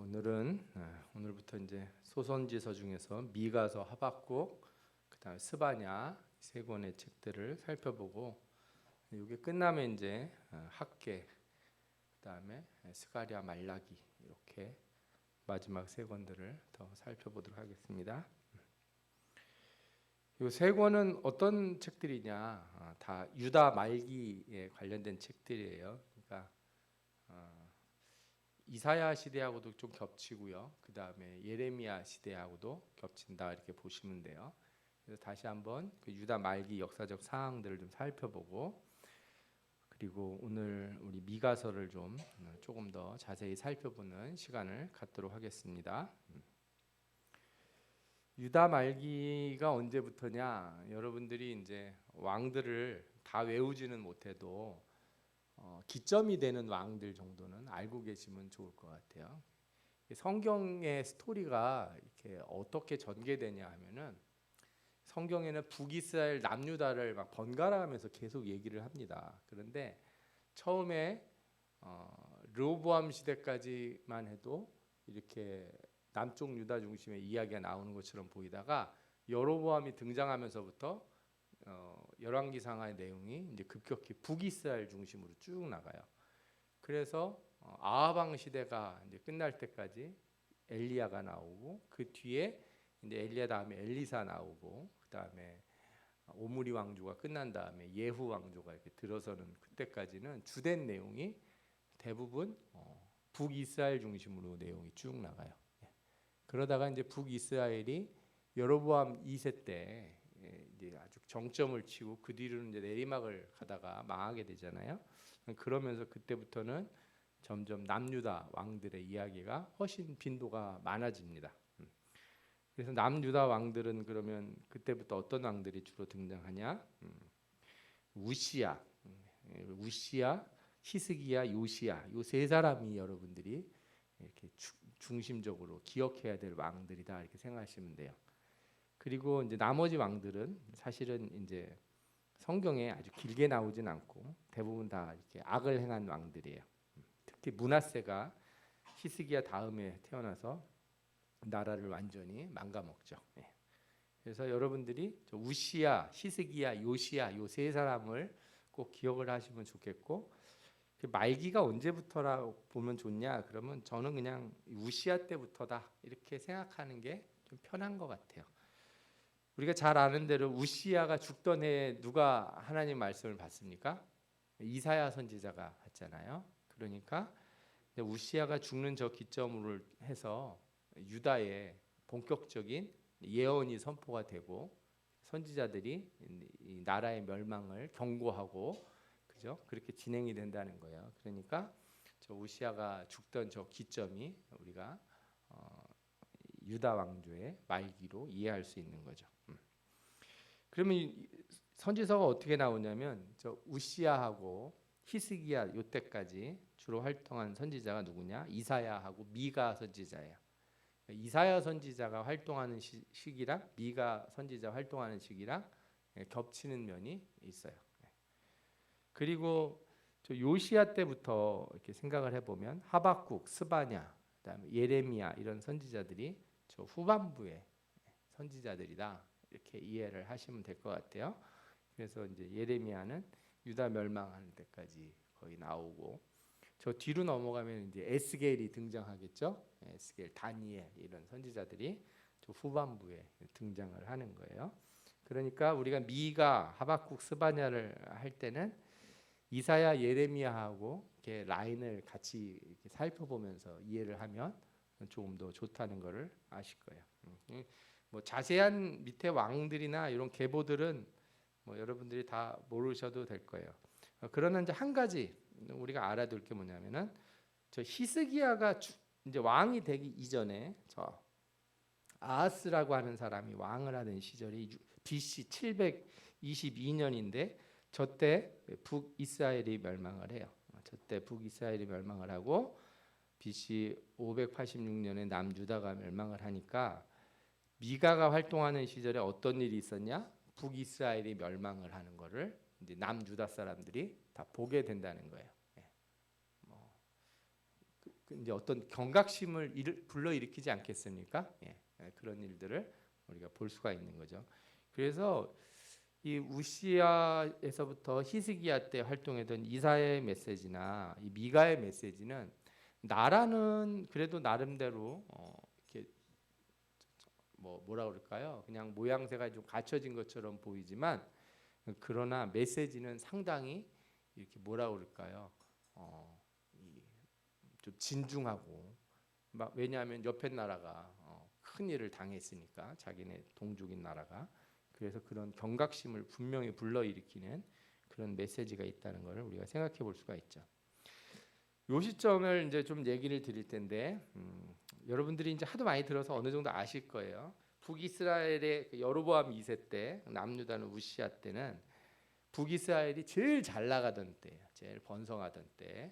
오늘부터 이제 소선지서 중에서 미가서, 하박국, 그다음에 스바냐 세 권의 책들을 살펴보고 이게 끝나면 이제 학개, 그다음에 스가랴, 말라기 이렇게 마지막 세 권들을 더 살펴보도록 하겠습니다. 이 세 권은 어떤 책들이냐? 다 유다 말기에 관련된 책들이에요. 그러니까 이사야 시대하고도 좀 겹치고요. 그 다음에 예레미야 시대하고도 겹친다 이렇게 보시면 돼요. 그래서 다시 한번 그 유다 말기 역사적 상황들을 좀 살펴보고, 그리고 오늘 우리 미가서를 조금 더 자세히 살펴보는 시간을 갖도록 하겠습니다. 유다 말기가 언제부터냐? 여러분들이 이제 왕들을 다 외우지는 못해도 기점이 되는 왕들 정도는 알고 계시면 좋을 것 같아요. 성경의 스토리가 이렇게 어떻게 전개되냐 하면은 성경에는 북이스라엘 남유다를 막 번갈아가면서 계속 얘기를 합니다. 그런데 처음에 르호보암 시대까지만 해도 이렇게 남쪽 유다 중심의 이야기가 나오는 것처럼 보이다가 여로보암이 등장하면서부터 열왕기상하의 내용이 이제 급격히 북이스라엘 중심으로 쭉 나가요. 그래서 아하방 시대가 이제 끝날 때까지 엘리야가 나오고, 그 뒤에 이제 엘리야 다음에 엘리사 나오고, 그 다음에 오므리 왕조가 끝난 다음에 예후 왕조가 이렇게 들어서는 그때까지는 주된 내용이 대부분 북이스라엘 중심으로 내용이 쭉 나가요. 그러다가 이제 북이스라엘이 여로보암 2세 때 이제 아주 정점을 치고 그 뒤로는 이제 내리막을 가다가 망하게 되잖아요. 그러면서 그때부터는 점점 남유다 왕들의 이야기가 훨씬 빈도가 많아집니다. 그래서 남유다 왕들은 그러면 그때부터 어떤 왕들이 주로 등장하냐? 우시야, 히스기야, 요시야, 요 세 사람이 여러분들이 이렇게 중심적으로 기억해야 될 왕들이다 이렇게 생각하시면 돼요. 그리고 이제 나머지 왕들은 사실은 이제 성경에 아주 길게 나오진 않고 대부분 다 이렇게 악을 행한 왕들이에요. 특히 므낫세가 히스기야 다음에 태어나서 나라를 완전히 망가먹죠. 그래서 여러분들이 우시야, 히스기야, 요시야 요 세 사람을 꼭 기억을 하시면 좋겠고, 말기가 언제부터라 보면 좋냐? 그러면 저는 그냥 우시야 때부터다 이렇게 생각하는 게 좀 편한 것 같아요. 우리가 잘 아는 대로 우시야가 죽던 해에 누가 하나님 말씀을 받습니까? 이사야 선지자가 받잖아요. 그러니까 우시야가 죽는 저 기점으로 해서 유다에 본격적인 예언이 선포가 되고 선지자들이 이 나라의 멸망을 경고하고, 그죠? 그렇게 진행이 된다는 거예요. 그러니까 저 우시야가 죽던 저 기점이 우리가 유다 왕조의 말기로 이해할 수 있는 거죠. 그러면 선지서가 어떻게 나오냐면 저 우시야하고 히스기야 요때까지 주로 활동한 선지자가 누구냐? 이사야하고 미가 선지자예요. 이사야 선지자가 활동하는 시기랑 미가 선지자 활동하는 시기랑 겹치는 면이 있어요. 그리고 저 요시야 때부터 이렇게 생각을 해보면 하박국, 스바냐, 그다음에 예레미야 이런 선지자들이 저 후반부의 선지자들이다 이렇게 이해를 하시면 될 것 같아요. 그래서 이제 예레미야는 유다 멸망하는 때까지 거의 나오고, 저 뒤로 넘어가면 이제 에스겔이 등장하겠죠. 에스겔, 다니엘 이런 선지자들이 저 후반부에 등장을 하는 거예요. 그러니까 우리가 미가, 하박국, 스바냐를 할 때는 이사야, 예레미야하고 이렇게 라인을 같이 이렇게 살펴보면서 이해를 하면 조금 더 좋다는 것을 아실 거예요. 뭐 자세한 밑에 왕들이나 이런 계보들은 뭐 여러분들이 다 모르셔도 될 거예요. 그러나 이제 한 가지 우리가 알아둘 게 뭐냐면은 저 히스기야가 이제 왕이 되기 이전에 저 아하스라고 하는 사람이 왕을 하던 시절이 BC 722년인데 저때 북이스라엘이 멸망을 해요. 저때 북이스라엘이 멸망을 하고 BC 586년에 남유다가 멸망을 하니까 미가가 활동하는 시절에 어떤 일이 있었냐? 북이스라엘이 멸망을 하는 것을 이제 남유다 사람들이 다 보게 된다는 거예요. 이제 어떤 경각심을 불러일으키지 않겠습니까? 그런 일들을 우리가 볼 수가 있는 거죠. 그래서 이 우시아에서부터 히스기야 때 활동했던 이사야의 메시지나 이 미가의 메시지는 나라는 그래도 나름대로 이렇게 뭐라 그럴까요? 그냥 모양새가 좀 갖춰진 것처럼 보이지만 그러나 메시지는 상당히 이렇게 뭐라 그럴까요? 좀 진중하고 왜냐하면 옆에 나라가 큰 일을 당했으니까 자기네 동족인 나라가 그래서 그런 경각심을 분명히 불러일으키는 그런 메시지가 있다는 것을 우리가 생각해 볼 수가 있죠. 요 시점을 이제 좀 얘기를 드릴 텐데 여러분들이 이제 하도 많이 들어서 어느 정도 아실 거예요. 북이스라엘의 여로보암 2세 때 남유다는 우시아 때는 북이스라엘이 제일 잘 나가던 때예요. 제일 번성하던 때.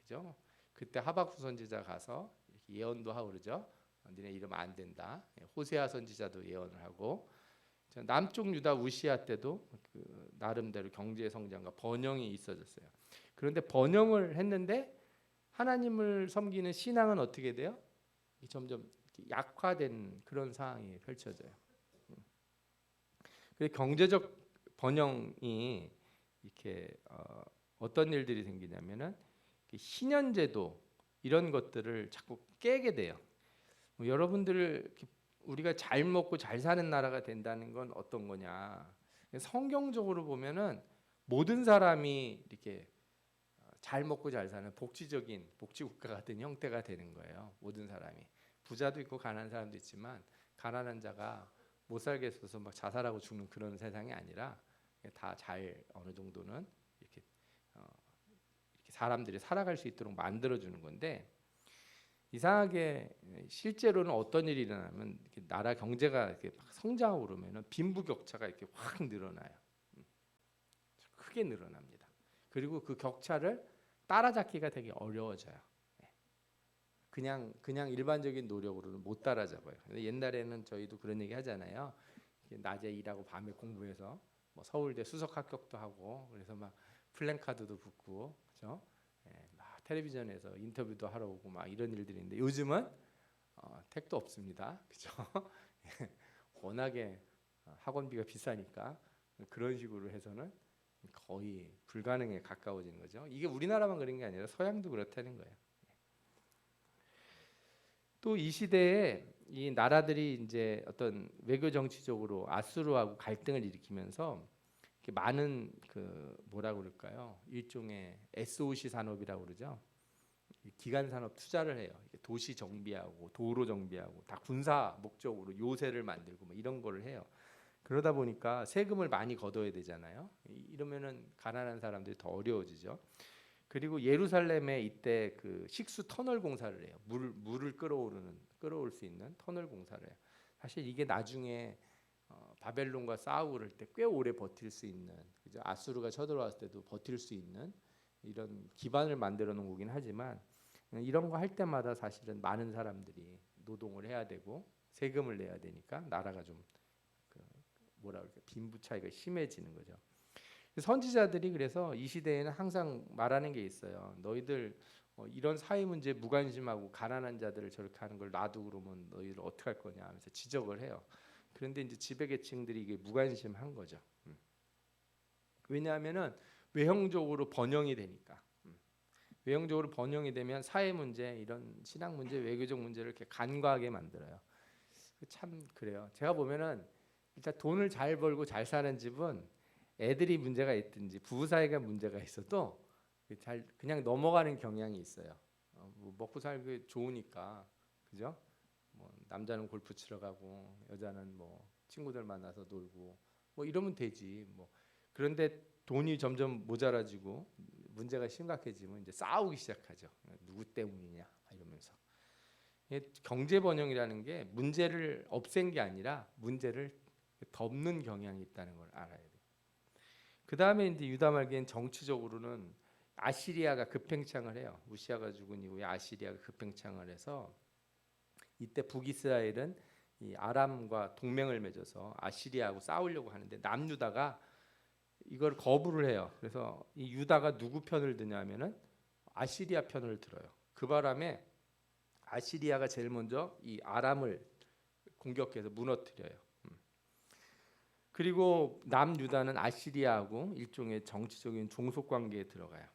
그죠? 그때 하박국 선지자 가서 이렇게 예언도 하고 그러죠. 니네 이러면 안 된다. 호세아 선지자도 예언을 하고 남쪽 유다 우시아 때도 그 나름대로 경제 성장과 번영이 있어졌어요. 그런데 번영을 했는데 하나님을 섬기는 신앙은 어떻게 돼요? 점점 약화된 그런 상황이 펼쳐져요. 그래서 경제적 번영이 이렇게 어떤 일들이 생기냐면은 신현제도 이런 것들을 자꾸 깨게 돼요. 여러분들 우리가 잘 먹고 잘 사는 나라가 된다는 건 어떤 거냐? 성경적으로 보면은 모든 사람이 이렇게 잘 먹고 잘 사는 복지적인 복지국가 같은 형태가 되는 거예요. 모든 사람이 부자도 있고 가난한 사람도 있지만 가난한 자가 못 살겠어서 막 자살하고 죽는 그런 세상이 아니라 다 잘 어느 정도는 이렇게 사람들이 살아갈 수 있도록 만들어주는 건데 이상하게 실제로는 어떤 일이 일어나면 이렇게 나라 경제가 이렇게 막 성장하고 그러면은 빈부격차가 이렇게 확 늘어나요. 크게 늘어납니다. 그리고 그 격차를 따라잡기가 되게 어려워져요. 그냥 일반적인 노력으로는 못 따라잡아요. 근데 옛날에는 저희도 그런 얘기 하잖아요. 낮에 일하고 밤에 공부해서 뭐 서울대 수석 합격도 하고 그래서 막 플랜카드도 붙고 그죠? 막 텔레비전에서 인터뷰도 하러 오고 막 이런 일들이 있는데 요즘은 택도 없습니다. 그죠? 워낙에 학원비가 비싸니까 그런 식으로 해서는 거의 불가능에 가까워지는 거죠. 이게 우리나라만 그런 게 아니라 서양도 그렇다는 거예요. 또 이 시대에 이 나라들이 이제 어떤 외교 정치적으로 아수르하고 갈등을 일으키면서 많은 그 뭐라 그럴까요? 일종의 SOC 산업이라고 그러죠. 기간 산업 투자를 해요. 도시 정비하고 도로 정비하고 다 군사 목적으로 요새를 만들고 뭐 이런 거를 해요. 그러다 보니까 세금을 많이 걷어야 되잖아요. 이러면은 가난한 사람들이 더 어려워지죠. 그리고 예루살렘에 이때 그 식수 터널 공사를 해요. 물을 끌어올 수 있는 터널 공사를 해요. 사실 이게 나중에 바벨론과 싸우고 그럴 때 꽤 오래 버틸 수 있는 그죠? 아수르가 쳐들어왔을 때도 버틸 수 있는 이런 기반을 만들어 놓은 거긴 하지만 이런 거 할 때마다 사실은 많은 사람들이 노동을 해야 되고 세금을 내야 되니까 나라가 좀 뭐라 그럴까 빈부 차이가 심해지는 거죠. 선지자들이 그래서 이 시대에는 항상 말하는 게 있어요. 너희들 이런 사회 문제에 무관심하고 가난한 자들을 저렇게 하는 걸 놔두고 그러면 너희들 어떻게 할 거냐 하면서 지적을 해요. 그런데 이제 지배계층들이 이게 무관심한 거죠. 왜냐하면은 외형적으로 번영이 되니까. 외형적으로 번영이 되면 사회 문제, 이런 신앙 문제, 외교적 문제를 이렇게 간과하게 만들어요. 참 그래요. 제가 보면은 일단 돈을 잘 벌고 잘 사는 집은 애들이 문제가 있든지 부부 사이가 문제가 있어도 잘 그냥 넘어가는 경향이 있어요. 뭐 먹고 살기 좋으니까 그죠? 뭐 남자는 골프 치러 가고 여자는 뭐 친구들 만나서 놀고 뭐 이러면 되지 뭐. 그런데 돈이 점점 모자라지고 문제가 심각해지면 이제 싸우기 시작하죠. 누구 때문이냐 이러면서. 경제 번영이라는 게 문제를 없앤 게 아니라 문제를 덮는 경향이 있다는 걸 알아야 돼요. 그 다음에 이제 유다 말기엔 정치적으로는 아시리아가 급행창을 해요. 우시아가 죽은 이후에 아시리아가 급행창을 해서 이때 북이스라엘은 이 아람과 동맹을 맺어서 아시리아하고 싸우려고 하는데 남유다가 이걸 거부를 해요. 그래서 이 유다가 누구 편을 드냐면은 아시리아 편을 들어요. 그 바람에 아시리아가 제일 먼저 이 아람을 공격해서 무너뜨려요. 그리고 남유다는 아시리아하고 일종의 정치적인 종속 관계에 들어가요.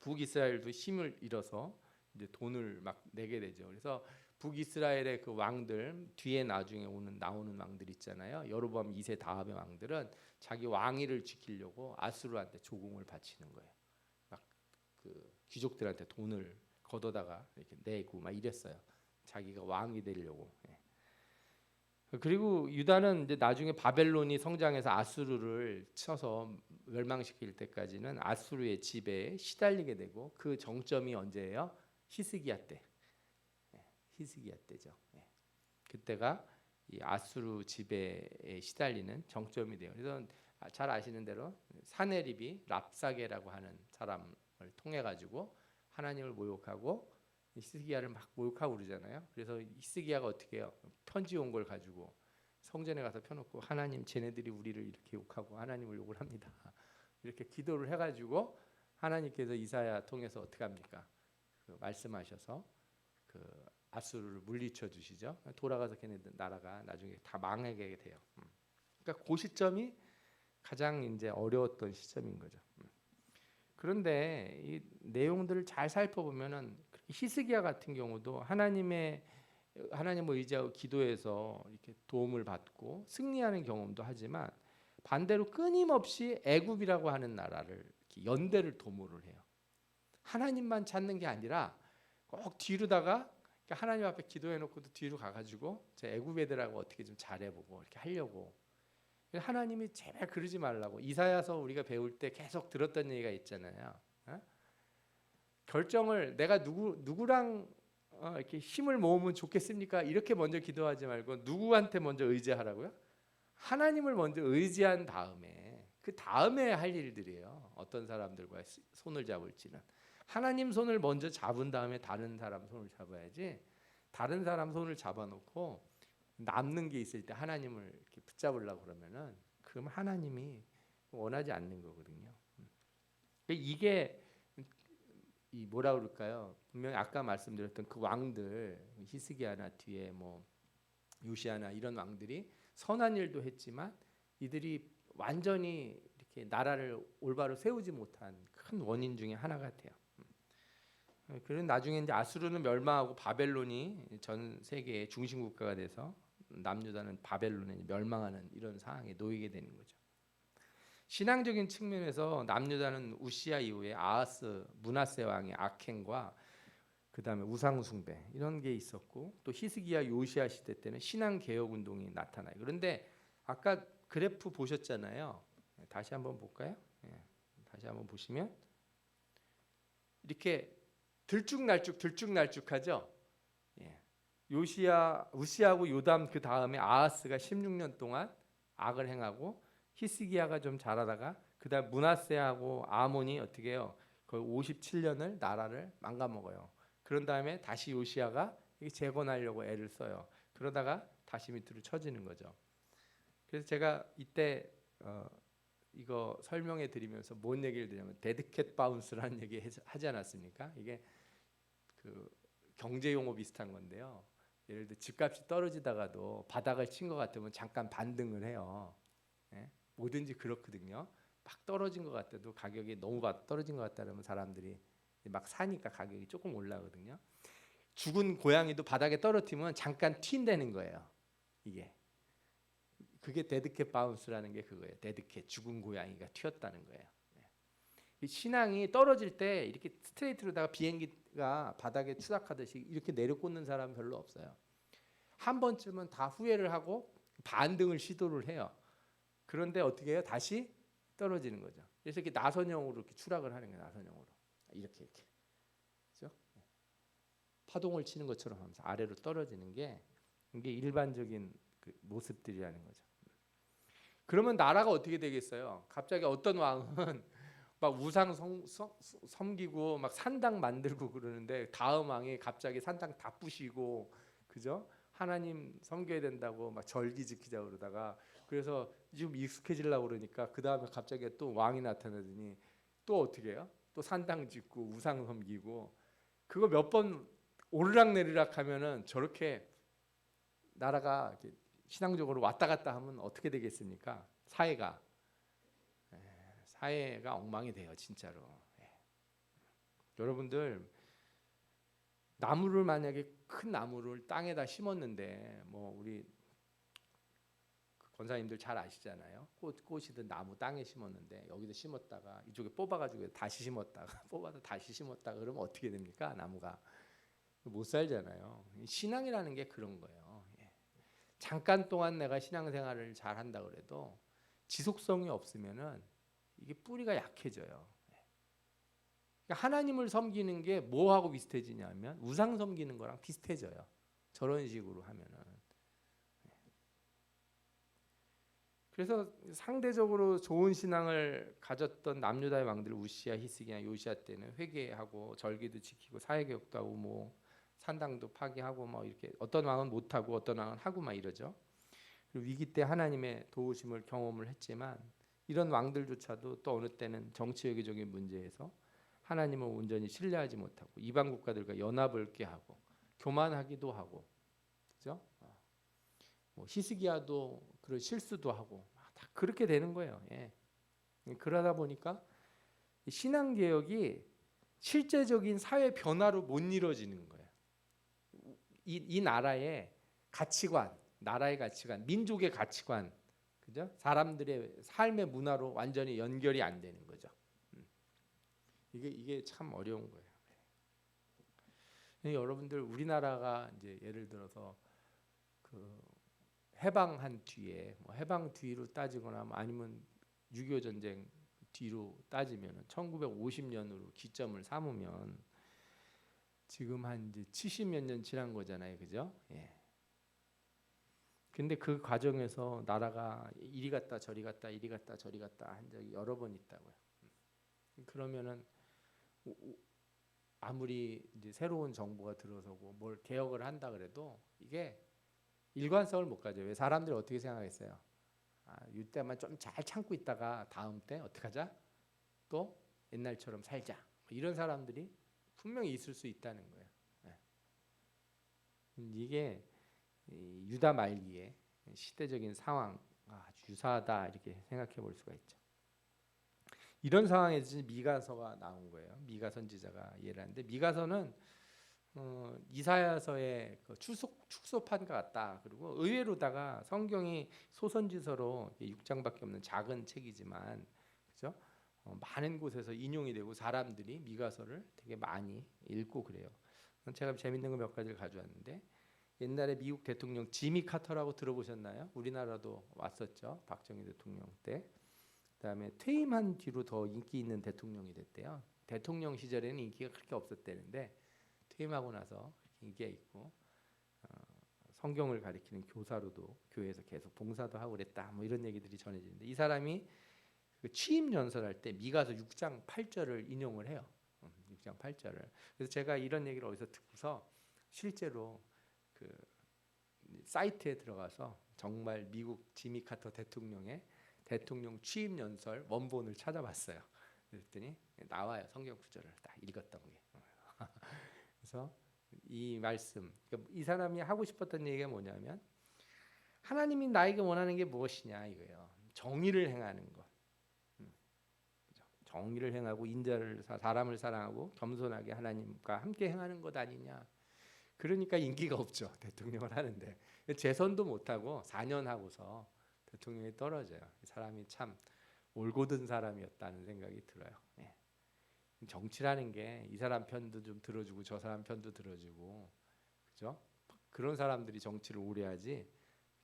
북이스라엘도 힘을 잃어서 이제 돈을 막 내게 되죠. 그래서 북이스라엘의 그 왕들 뒤에 나중에 나오는 왕들 있잖아요. 여로보암 2세 다음의 왕들은 자기 왕위를 지키려고 아수르한테 조공을 바치는 거예요. 막 그 귀족들한테 돈을 걷어다가 이렇게 내고 막 이랬어요. 자기가 왕이 되려고. 그리고 유다는 이제 나중에 바벨론이 성장해서 아수르를 쳐서 멸망시킬 때까지는 아수르의 지배에 시달리게 되고 그 정점이 언제예요? 히스기야 때. 히스기야 때죠. 그때가 이 아수르 지배에 시달리는 정점이 돼요. 그래서 잘 아시는 대로 사네립이 랍사게라고 하는 사람을 통해 가지고 하나님을 모욕하고 히스기야를 막 모욕하고 그러잖아요. 그래서 히스기야가 어떻게 해요? 편지 온 걸 가지고 성전에 가서 펴놓고 하나님 쟤네들이 우리를 이렇게 욕하고 하나님을 욕을 합니다. 이렇게 기도를 해가지고 하나님께서 이사야 통해서 어떻게 합니까? 그 말씀하셔서 그 아수르를 물리쳐 주시죠. 돌아가서 걔네들 나라가 나중에 다 망하게 돼요. 그러니까 그 시점이 가장 이제 어려웠던 시점인 거죠. 그런데 이 내용들을 잘 살펴보면은 히스기야 같은 경우도 하나님을 의지하고 기도해서 이렇게 도움을 받고 승리하는 경험도 하지만 반대로 끊임없이 애굽이라고 하는 나라를 이렇게 연대를 도모를 해요. 하나님만 찾는 게 아니라 꼭 뒤로다가 하나님 앞에 기도해놓고도 뒤로 가가지고 제 애굽 애들하고 어떻게 좀 잘해보고 이렇게 하려고. 하나님이 제발 그러지 말라고. 이사야서 우리가 배울 때 계속 들었던 얘기가 있잖아요. 결정을 내가 누구랑 이렇게 힘을 모으면 좋겠습니까? 이렇게 먼저 기도하지 말고 누구한테 먼저 의지하라고요? 하나님을 먼저 의지한 다음에 그 다음에 할 일들이에요. 어떤 사람들과 손을 잡을지는 하나님 손을 먼저 잡은 다음에 다른 사람 손을 잡아야지. 다른 사람 손을 잡아놓고 남는 게 있을 때 하나님을 이렇게 붙잡으려고 그러면은 그럼 하나님이 원하지 않는 거거든요. 이게 이 뭐라 그럴까요? 분명히 아까 말씀드렸던 그 왕들 히스기야나 뒤에 뭐 요시야나 이런 왕들이 선한 일도 했지만 이들이 완전히 이렇게 나라를 올바로 세우지 못한 큰 원인 중에 하나 같아요. 그런 나중에 이제 아수르는 멸망하고 바벨론이 전 세계의 중심 국가가 돼서 남유다는 바벨론에 멸망하는 이런 상황에 놓이게 되는 거죠. 신앙적인 측면에서 남유다는 우시야 이후에 아하스 므낫세 왕의 악행과 그다음에 우상 숭배 이런 게 있었고 또 히스기야 요시야 시대 때는 신앙 개혁 운동이 나타나요. 그런데 아까 그래프 보셨잖아요. 다시 한번 볼까요? 다시 한번 보시면 이렇게 들쭉날쭉하죠. 우시야하고 요담 그 다음에 아하스가 16년 동안 악을 행하고 히스기야가 좀 잘하다가 그다음 므낫세하고 아몬이 어떻게 해요? 거의 57년을 나라를 망가먹어요. 그런 다음에 다시 요시야가 재건하려고 애를 써요. 그러다가 다시 밑으로 쳐지는 거죠. 그래서 제가 이때 이거 설명해 드리면서 뭔 얘기를 드냐면 데드캣 바운스라는 얘기 하지 않았습니까? 이게 그 경제 용어 비슷한 건데요. 예를 들어 집값이 떨어지다가도 바닥을 친 것 같으면 잠깐 반등을 해요. 뭐든지 그렇거든요. 막 떨어진 것 같아도 가격이 너무 떨어진 것 같다면 사람들이 막 사니까 가격이 조금 올라거든요. 죽은 고양이도 바닥에 떨어뜨리면 잠깐 튄다는 거예요. 그게 데드캣 바운스라는 게 그거예요. 데드캣 죽은 고양이가 튀었다는 거예요. 신앙이 떨어질 때 이렇게 스트레이트로다가 비행기가 바닥에 추락하듯이 이렇게 내려꽂는 사람 별로 없어요. 한 번쯤은 다 후회를 하고 반등을 시도를 해요. 그런데 어떻게 해요? 다시 떨어지는 거죠. 그래서 이렇게 나선형으로 이렇게 추락을 하는 거예요. 나선형으로 이렇게 그렇죠? 파동을 치는 것처럼 하면서 아래로 떨어지는 게 이게 일반적인 그 모습들이라는 거죠. 그러면 나라가 어떻게 되겠어요? 갑자기 어떤 왕은 막 우상 섬기고 막 산당 만들고 그러는데 다음 왕이 갑자기 산당 다 부시고 그죠? 하나님 섬겨야 된다고 막 절기 지키자 그러다가 그래서 좀 익숙해지려고 그러니까 그 다음에 갑자기 또 왕이 나타나더니 또 어떻게 해요? 또 산당 짓고 우상 섬기고 그거 몇 번 오르락내리락 하면은 저렇게 나라가 이렇게 신앙적으로 왔다 갔다 하면 어떻게 되겠습니까? 사회가 엉망이 돼요, 진짜로. 여러분들 나무를 만약에 큰 나무를 땅에다 심었는데 뭐 우리 권사님들 잘 아시잖아요. 꽃이든 나무 땅에 심었는데 여기다 심었다가 이쪽에 뽑아가지고 다시 심었다가 뽑아서 다시 심었다가 그러면 어떻게 됩니까? 나무가 못 살잖아요. 신앙이라는 게 그런 거예요. 잠깐 동안 내가 신앙생활을 잘 한다 그래도 지속성이 없으면은 이게 뿌리가 약해져요. 그러니까 하나님을 섬기는 게 뭐하고 비슷해지냐면 우상 섬기는 거랑 비슷해져요. 저런 식으로 하면은. 그래서 상대적으로 좋은 신앙을 가졌던 남유다의 왕들 우시야, 히스기야, 요시야 때는 회개하고 절기도 지키고 사회개혁도 하고 뭐 산당도 파괴하고 뭐 이렇게 어떤 왕은 못하고 어떤 왕은 하고 막 이러죠. 그리고 위기 때 하나님의 도우심을 경험을 했지만 이런 왕들조차도 또 어느 때는 정치 외교적인 문제에서 하나님을 온전히 신뢰하지 못하고 이방 국가들과 연합을 꾀하고 교만하기도 하고, 그죠? 뭐 히스기야도 그런 실수도 하고 다 그렇게 되는 거예요. 그러다 보니까 신앙 개혁이 실제적인 사회 변화로 못 이루어지는 거예요. 이 나라의 가치관, 민족의 가치관, 그죠? 사람들의 삶의 문화로 완전히 연결이 안 되는 거죠. 이게 참 어려운 거예요. 여러분들 우리나라가 이제 예를 들어서 그 해방한 뒤에 뭐 해방 뒤로 따지거나 아니면 6.25 전쟁 뒤로 따지면 1950년으로 기점을 삼으면 지금 한 이제 70몇 년 지난 거잖아요, 그죠? 근데 그 과정에서 나라가 이리 갔다 저리 갔다 이리 갔다 저리 갔다 한 적이 여러 번 있다고요. 그러면은 아무리 이제 새로운 정부가 들어서고 뭘 개혁을 한다 그래도 이게 일관성을 못 가져요. 왜 사람들이 어떻게 생각했어요? 이때만 좀 잘 참고 있다가 다음 때 어떻게 하자? 또 옛날처럼 살자. 이런 사람들이 분명히 있을 수 있다는 거예요. 이게 유다 말기에 시대적인 상황 아주 유사하다 이렇게 생각해 볼 수가 있죠. 이런 상황에서 미가서가 나온 거예요. 미가 선지자가 예라는데 미가서는 이사야서의 그 축소판 같다. 그리고 의외로다가 성경이 소선지서로 6장밖에 없는 작은 책이지만, 그죠? 많은 곳에서 인용이 되고 사람들이 미가서를 되게 많이 읽고 그래요. 제가 재밌는 거 몇 가지를 가져왔는데 옛날에 미국 대통령 지미 카터라고 들어보셨나요? 우리나라도 왔었죠. 박정희 대통령 때. 그다음에 퇴임한 뒤로 더 인기 있는 대통령이 됐대요. 대통령 시절에는 인기가 그렇게 없었대는데 퇴임하고 나서 인기가 있고 성경을 가리키는 교사로도 교회에서 계속 봉사도 하고 그랬다. 뭐 이런 얘기들이 전해지는데 이 사람이 그 취임 연설할 때 미가서 6장 8절을 인용을 해요. 6장 8절을. 그래서 제가 이런 얘기를 어디서 듣고서 실제로 그 사이트에 들어가서 정말 미국 지미 카터 대통령의 대통령 취임 연설 원본을 찾아봤어요. 그랬더니 나와요. 성경 구절을 딱 읽었던 게. 그래서 이 말씀, 그러니까 이 사람이 하고 싶었던 얘기가 뭐냐면 하나님이 나에게 원하는 게 무엇이냐 이거예요. 정의를 행하는 것. 정의를 행하고 인자를 사람을 사랑하고 겸손하게 하나님과 함께 행하는 것 아니냐. 그러니까 인기가 없죠. 대통령을 하는데 재선도 못하고 4년 하고서 대통령이 떨어져요. 사람이 참 올곧은 사람이었다는 생각이 들어요. 정치라는 게 이 사람 편도 좀 들어주고 저 사람 편도 들어주고, 그죠? 그런 사람들이 정치를 오래 하지.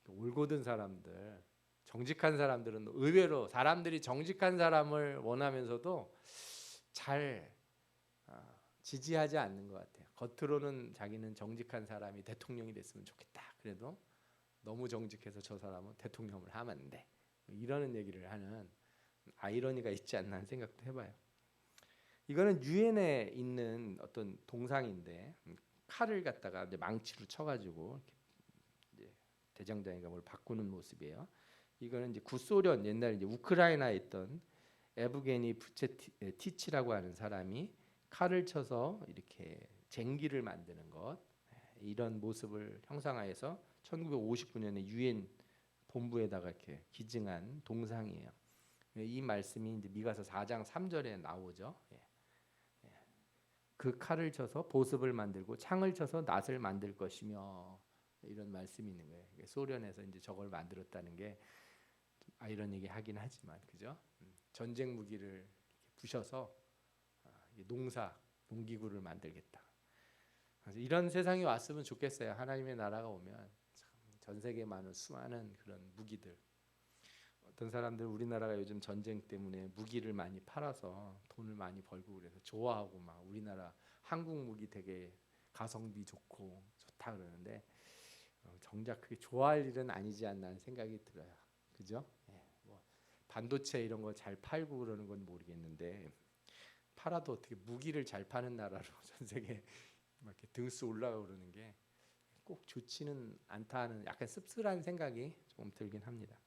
올곧은 사람들, 정직한 사람들은 의외로 사람들이 정직한 사람을 원하면서도 잘 지지하지 않는 것 같아요. 겉으로는 자기는 정직한 사람이 대통령이 됐으면 좋겠다. 그래도 너무 정직해서 저 사람은 대통령을 하면 안 돼. 이러는 얘기를 하는 아이러니가 있지 않나 하는 생각도 해봐요. 이거는 유엔에 있는 어떤 동상인데 칼을 갖다가 이제 망치로 쳐가지고 이제 대장장이가 뭘 바꾸는 모습이에요. 이거는 이제 구소련 옛날 이제 우크라이나에 있던 에브게니 부체티치라고 하는 사람이 칼을 쳐서 이렇게 쟁기를 만드는 것, 이런 모습을 형상화해서 1959년에 유엔 본부에다가 이렇게 기증한 동상이에요. 이 말씀이 이제 미가서 4장 3절에 나오죠. 그 칼을 쳐서 보습을 만들고 창을 쳐서 낫을 만들 것이며, 이런 말씀이 있는 거예요. 소련에서 이제 저걸 만들었다는 게 아이러니하게 하긴 하지만, 그죠? 전쟁 무기를 부셔서 농기구를 만들겠다. 그래서 이런 세상이 왔으면 좋겠어요. 하나님의 나라가 오면 전 세계에 많은 수많은 그런 무기들. 어떤 사람들 우리나라가 요즘 전쟁 때문에 무기를 많이 팔아서 돈을 많이 벌고 그래서 좋아하고 막 우리나라 한국 무기 되게 가성비 좋고 좋다 그러는데 정작 그게 좋아할 일은 아니지 않나 하는 생각이 들어요. 그죠? 뭐 반도체 이런 거 잘 팔고 그러는 건 모르겠는데 팔아도 어떻게 무기를 잘 파는 나라로 전 세계 막 이렇게 등수 올라가고 그러는 게 꼭 좋지는 않다 하는 약간 씁쓸한 생각이 조금 들긴 합니다.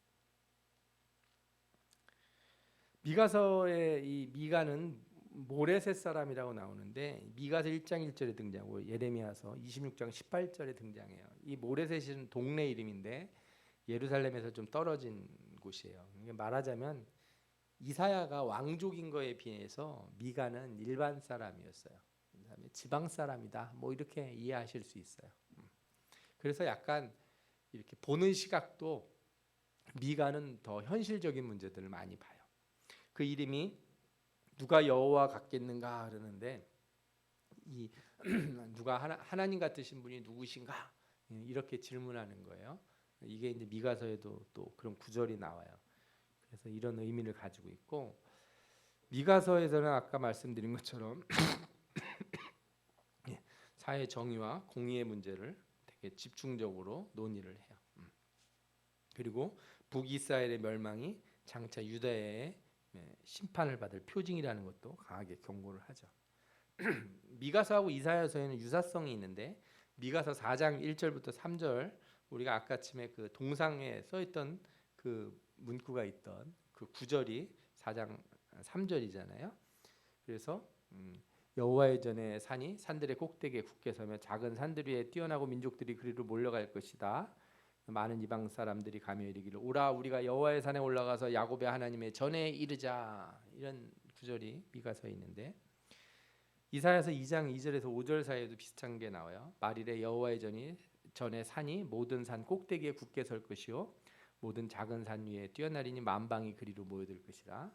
미가서의 이 미가는 모레셋 사람이라고 나오는데 미가서 1장 1절에 등장하고 예레미야서 26장 18절에 등장해요. 이 모레셋은 동네 이름인데 예루살렘에서 좀 떨어진 곳이에요. 말하자면 이사야가 왕족인 거에 비해서 미가는 일반 사람이었어요. 그다음에 지방 사람이다. 뭐 이렇게 이해하실 수 있어요. 그래서 약간 이렇게 보는 시각도 미가는 더 현실적인 문제들을 많이 봐요. 그 이름이 누가 여호와 같겠는가 그러는데 이 누가 하나님 같으신 분이 누구신가 이렇게 질문하는 거예요. 이게 이제 미가서에도 또 그런 구절이 나와요. 그래서 이런 의미를 가지고 있고 미가서에서는 아까 말씀드린 것처럼 사회 정의와 공의의 문제를 되게 집중적으로 논의를 해요. 그리고 북이스라엘의 멸망이 장차 유다의 심판을 받을 표징이라는 것도 강하게 경고를 하죠. 미가서하고 이사야서에는 유사성이 있는데 미가서 4장 1절부터 3절 우리가 아까쯤에 그 동상에 써 있던 그 문구가 있던 그 구절이 4장 3절이잖아요. 그래서 여호와의 전에 산이 산들의 꼭대기에 굳게 서며 작은 산들 위에 뛰어나고 민족들이 그리로 몰려갈 것이다. 많은 이방 사람들이 가며 이르기를 오라 우리가 여호와의 산에 올라가서 야곱의 하나님의 전에 이르자. 이런 구절이 미가서에 있는데 이사야서 2장 2절에서 5절 사이에도 비슷한 게 나와요. 말일에 여호와의 전에 산이 모든 산 꼭대기에 굳게 설 것이요 모든 작은 산 위에 뛰어나리니 만방이 그리로 모여들 것이라.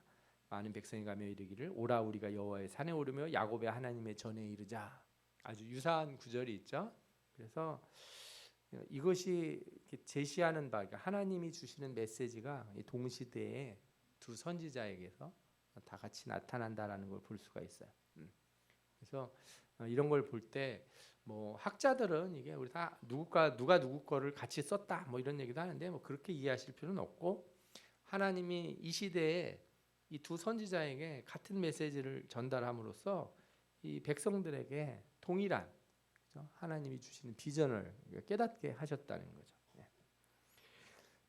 많은 백성이 가며 이르기를 오라 우리가 여호와의 산에 오르며 야곱의 하나님의 전에 이르자. 아주 유사한 구절이 있죠. 그래서 이것이 제시하는 바, 그러니까 하나님이 주시는 메시지가 동시대에 두 선지자에게서 다 같이 나타난다라는 걸 볼 수가 있어요. 그래서 이런 걸 볼 때 뭐 학자들은 이게 우리 다 누가 누구 거를 같이 썼다 뭐 이런 얘기도 하는데 뭐 그렇게 이해하실 필요는 없고 하나님이 이 시대에 이 두 선지자에게 같은 메시지를 전달함으로써 이 백성들에게 동일한 하나님이 주시는 비전을 깨닫게 하셨다는 거죠.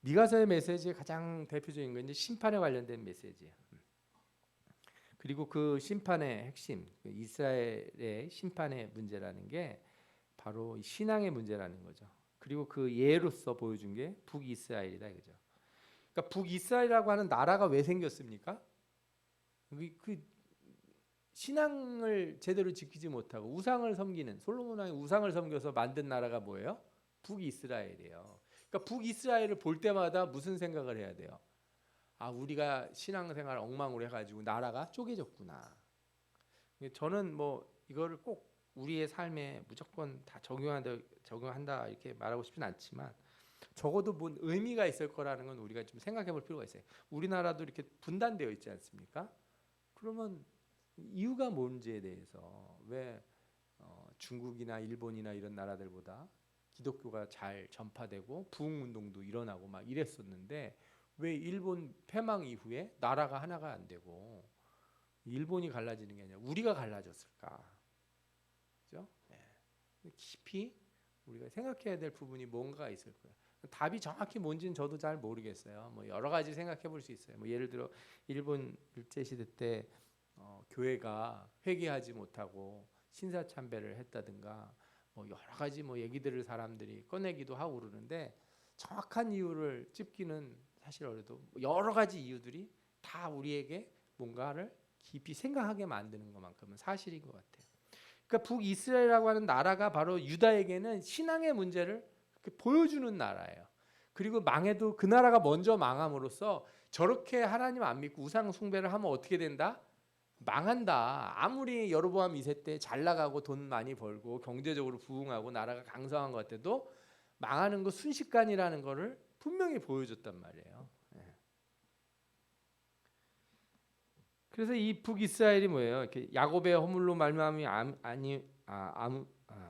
미가서의 메시지의 가장 대표적인 건 이제 심판에 관련된 메시지예요. 그리고 그 심판의 핵심, 이스라엘의 심판의 문제라는 게 바로 신앙의 문제라는 거죠. 그리고 그 예로서 보여준 게 북이스라엘이다 이거죠. 그러니까 북이스라엘이라고 하는 나라가 왜 생겼습니까? 그 신앙을 제대로 지키지 못하고 우상을 섬기는 솔로몬 왕이 우상을 섬겨서 만든 나라가 뭐예요? 북이스라엘이에요. 그러니까 북이스라엘을 볼 때마다 무슨 생각을 해야 돼요? 아, 우리가 신앙생활 엉망으로 해가지고 나라가 쪼개졌구나. 저는 뭐 이거를 꼭 우리의 삶에 무조건 다 적용한다 이렇게 말하고 싶진 않지만 적어도 뭔 의미가 있을 거라는 건 우리가 좀 생각해 볼 필요가 있어요. 우리나라도 이렇게 분단되어 있지 않습니까? 그러면 이유가 뭔지에 대해서 왜 중국이나 일본이나 이런 나라들보다 기독교가 잘 전파되고 부흥운동도 일어나고 막 이랬었는데 왜 일본 패망 이후에 나라가 하나가 안 되고 일본이 갈라지는 게 아니라 우리가 갈라졌을까? 그죠? 깊이 우리가 생각해야 될 부분이 뭔가 있을 거예요. 답이 정확히 뭔지는 저도 잘 모르겠어요. 뭐 여러 가지 생각해 볼 수 있어요. 뭐 예를 들어 일본 일제 시대 때 교회가 회개하지 못하고 신사참배를 했다든가 뭐 여러 가지 뭐 얘기들을 사람들이 꺼내기도 하고 그러는데 정확한 이유를 찝기는 사실 어려도 여러 가지 이유들이 다 우리에게 뭔가를 깊이 생각하게 만드는 것만큼은 사실인 것 같아요. 그러니까 북이스라엘이라고 하는 나라가 바로 유다에게는 신앙의 문제를 보여주는 나라예요. 그리고 망해도 그 나라가 먼저 망함으로써 저렇게 하나님 안 믿고 우상 숭배를 하면 어떻게 된다? 망한다. 아무리 여로보암 2세 때 잘 나가고 돈 많이 벌고 경제적으로 부흥하고 나라가 강성한 것 같아도 망하는 거 순식간이라는 거를 분명히 보여줬단 말이에요. 그래서 이 북이스라엘이 뭐예요? 이렇게 야곱의 허물로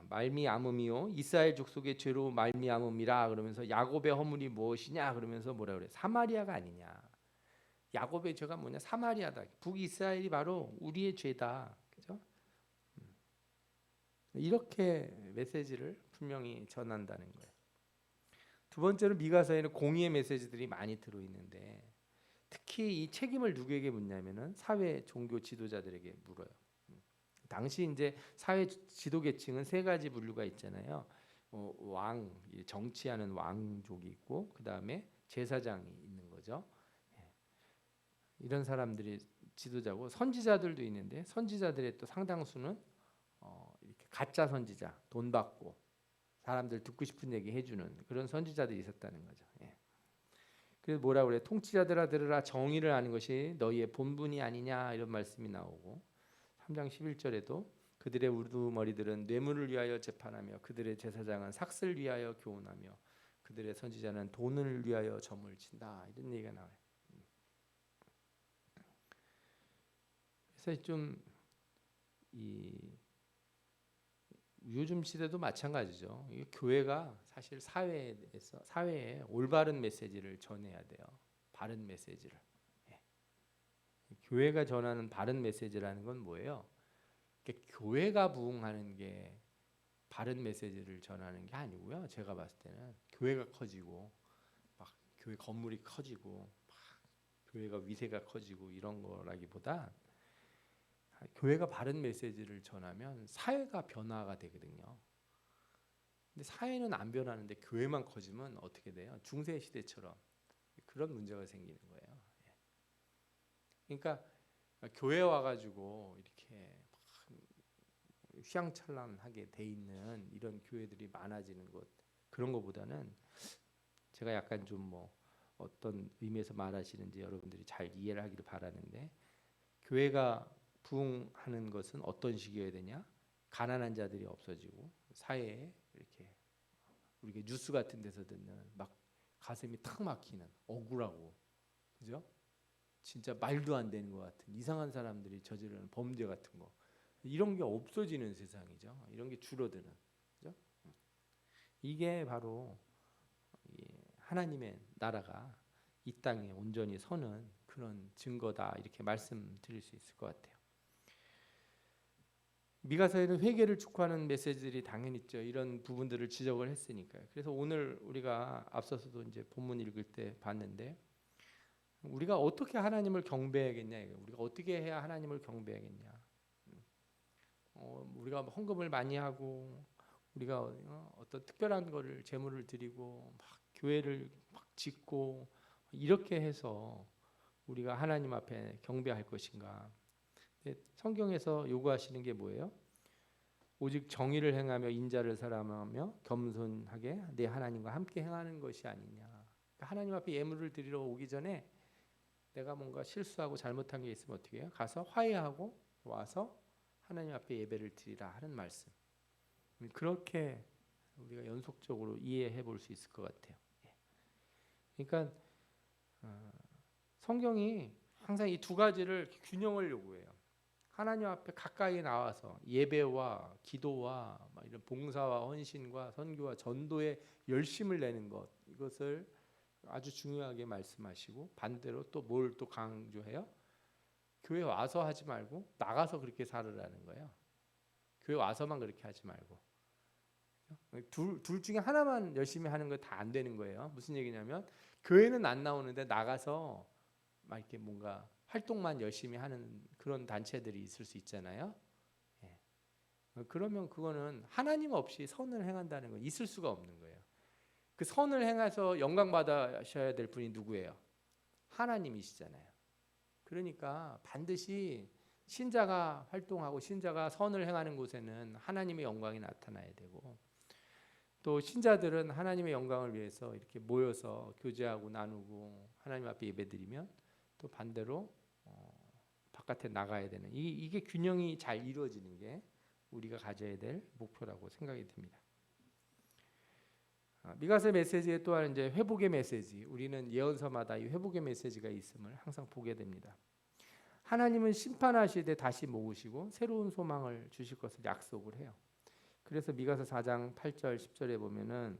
말미암음이요 이스라엘 족속의 죄로 말미암음이라 그러면서 야곱의 허물이 무엇이냐 그러면서 뭐라 그래? 사마리아가 아니냐. 야곱의 죄가 뭐냐? 사마리아다. 북이스라엘이 바로 우리의 죄다. 그죠? 이렇게 메시지를 분명히 전한다는 거예요. 두 번째로 미가서에는 공의의 메시지들이 많이 들어 있는데 특히 이 책임을 누구에게 묻냐면은 사회 종교 지도자들에게 물어요. 당시 이제 사회 지도 계층은 세 가지 분류가 있잖아요. 왕, 정치하는 왕족이 있고 그 다음에 제사장이 있는 거죠. 이런 사람들이 지도자고 선지자들도 있는데 선지자들의 또 상당수는 이렇게 가짜 선지자, 돈 받고 사람들 듣고 싶은 얘기 해주는 그런 선지자들이 있었다는 거죠. 그래서 뭐라 그래? 통치자들아 들으라 정의를 하는 것이 너희의 본분이 아니냐 이런 말씀이 나오고 3장 11절에도 그들의 우두머리들은 뇌물을 위하여 재판하며 그들의 제사장은 삭슬 위하여 교훈하며 그들의 선지자는 돈을 위하여 점을 친다 이런 얘기가 나와요. 그래서 좀 요즘 시대도 마찬가지죠. 교회가 사실 사회에 올바른 메시지를 전해야 돼요. 바른 메시지를. 교회가 전하는 바른 메시지라는 건 뭐예요? 교회가 부흥하는 게 바른 메시지를 전하는 게 아니고요. 제가 봤을 때는 교회가 커지고 막 교회 건물이 커지고 막 교회가 위세가 커지고 이런 거라기보다 교회가 바른 메시지를 전하면 사회가 변화가 되거든요. 근데 사회는 안 변하는데 교회만 커지면 어떻게 돼요? 중세 시대처럼 그런 문제가 생기는 거예요. 그러니까 교회 와가지고 이렇게 휘황찬란하게 돼 있는 이런 교회들이 많아지는 것 그런 것보다는 제가 약간 좀 뭐 어떤 의미에서 말하시는지 여러분들이 잘 이해를 하기를 바라는데 교회가 부흥하는 것은 어떤 식이어야 되냐? 가난한 자들이 없어지고 사회에 이렇게 우리가 뉴스 같은 데서 듣는 막 가슴이 탁 막히는 억울하고 그죠? 진짜 말도 안 되는 것 같은 이상한 사람들이 저지르는 범죄 같은 거 이런 게 없어지는 세상이죠. 이런 게 줄어드는 그죠? 이게 바로 하나님의 나라가 이 땅에 온전히 서는 그런 증거다 이렇게 말씀드릴 수 있을 것 같아요. 미가서에는 회개를 촉구하는 메시지들이 당연히 있죠. 이런 부분들을 지적을 했으니까요. 그래서 오늘 우리가 앞서서도 이제 본문 읽을 때 봤는데 우리가 어떻게 하나님을 경배하겠냐? 우리가 어떻게 해야 하나님을 경배하겠냐? 우리가 헌금을 많이 하고 우리가 어떤 특별한 거를 제물을 드리고 막 교회를 막 짓고 이렇게 해서 우리가 하나님 앞에 경배할 것인가? 성경에서 요구하시는 게 뭐예요? 오직 정의를 행하며 인자를 사랑하며 겸손하게 내 하나님과 함께 행하는 것이 아니냐. 그러니까 하나님 앞에 예물을 드리러 오기 전에 내가 뭔가 실수하고 잘못한 게 있으면 어떻게 해요? 가서 화해하고 와서 하나님 앞에 예배를 드리라 하는 말씀. 그렇게 우리가 연속적으로 이해해 볼 수 있을 것 같아요. 그러니까 성경이 항상 이 두 가지를 균형을 요구해요. 하나님 앞에 가까이 나와서 예배와 기도와 이런 봉사와 헌신과 선교와 전도에 열심을 내는 것 이것을 아주 중요하게 말씀하시고 반대로 또 뭘 또 강조해요? 교회 와서 하지 말고 나가서 그렇게 살으라는 거예요. 교회 와서만 그렇게 하지 말고 둘 중에 하나만 열심히 하는 거 다 안 되는 거예요. 무슨 얘기냐면 교회는 안 나오는데 나가서 막 이렇게 뭔가 활동만 열심히 하는 그런 단체들이 있을 수 있잖아요. 그러면 그거는 하나님 없이 선을 행한다는 건 있을 수가 없는 거예요. 그 선을 행해서 영광 받으셔야 될 분이 누구예요? 하나님이시잖아요. 그러니까 반드시 신자가 활동하고 신자가 선을 행하는 곳에는 하나님의 영광이 나타나야 되고, 또 신자들은 하나님의 영광을 위해서 이렇게 모여서 교제하고 나누고 하나님 앞에 예배드리면 또 반대로 바깥에 나가야 되는 이게 균형이 잘 이루어지는 게 우리가 가져야 될 목표라고 생각이 듭니다. 미가서 메시지에 또한 이제 회복의 메시지, 우리는 예언서마다 이 회복의 메시지가 있음을 항상 보게 됩니다. 하나님은 심판하실 때 다시 모으시고 새로운 소망을 주실 것을 약속을 해요. 그래서 미가서 4장 8절 10절에 보면은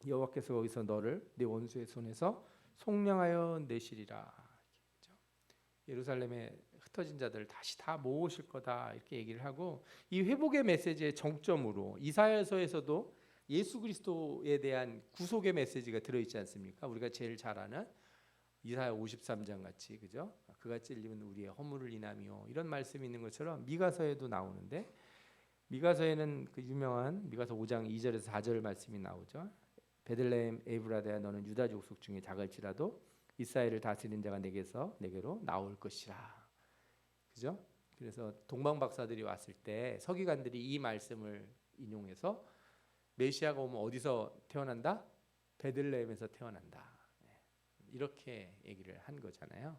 여호와께서 거기서 너를 네 원수의 손에서 속량하여 내시리라. 그렇죠? 예루살렘에 흩어진 자들을 다시 다 모으실 거다 이렇게 얘기를 하고, 이 회복의 메시지의 정점으로 이사야서에서도 예수 그리스도에 대한 구속의 메시지가 들어있지 않습니까? 우리가 제일 잘 아는 이사야 53장 같이, 그죠? 그가 찔림은 우리의 허물을 인하며 이런 말씀이 있는 것처럼 미가서에도 나오는데, 미가서에는 그 유명한 미가서 5장 2절에서 4절 말씀이 나오죠. 베들레헴 에브라다야 너는 유다 족속 중에 작을지라도 이스라엘을 다스리는 자가 내게로 나올 것이라. 그죠? 그래서 동방 박사들이 왔을 때 서기관들이 이 말씀을 인용해서 메시아가 오면 어디서 태어난다? 베들레헴에서 태어난다. 이렇게 얘기를 한 거잖아요.